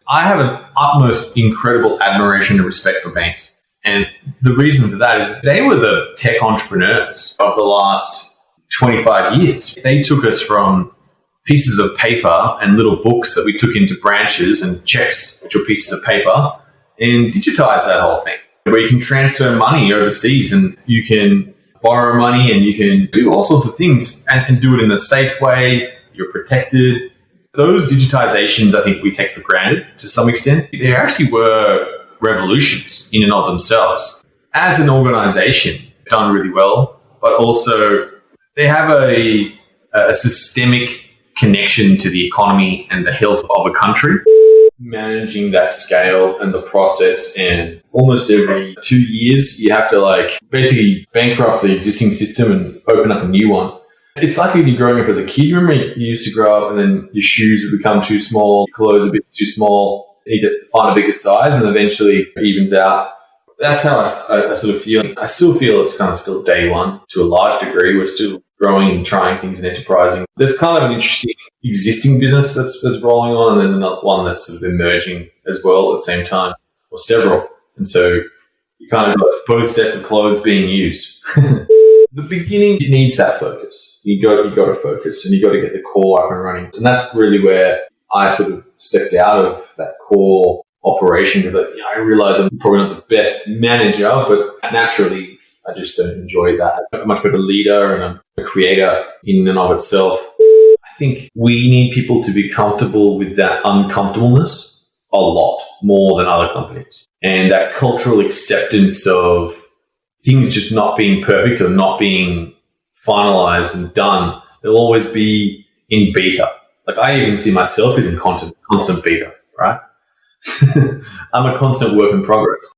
I have an utmost incredible admiration and respect for banks. And the reason for that is they were the tech entrepreneurs of the last 25 years. They took us from pieces of paper and little books that we took into branches and checks, which were pieces of paper, and digitized that whole thing, where you can transfer money overseas and you can borrow money and you can do all sorts of things and do it in a safe way. You're protected. Those digitizations, I think we take for granted to some extent. There actually were revolutions in and of themselves. As an organization, done really well, but also they have a systemic connection to the economy and the health of a country. Managing that scale and the process, and almost every 2 years, you have to basically bankrupt the existing system and open up a new one. It's like when you're growing up as a kid. You remember you used to grow up and then your shoes would become too small, your clothes a bit too small, you need to find a bigger size, and eventually it evens out. That's how I sort of feel. I still feel it's kind of still day one to a large degree. We're still growing and trying things and enterprising. There's kind of an interesting existing business that's rolling on, and there's another one that's sort of emerging as well at the same time, or several. And so you kind of got both sets of clothes being used. The beginning needs that focus. You got to focus, and you got to get the core up and running. And that's really where I sort of stepped out of that core operation, because I realize I'm probably not the best manager, but naturally I just don't enjoy that. I'm a much better leader and I'm a creator in and of itself. I think we need people to be comfortable with that uncomfortableness a lot more than other companies. And that cultural acceptance of things just not being perfect or not being finalized and done. They'll always be in beta. I even see myself as in constant beta, right? I'm a constant work in progress.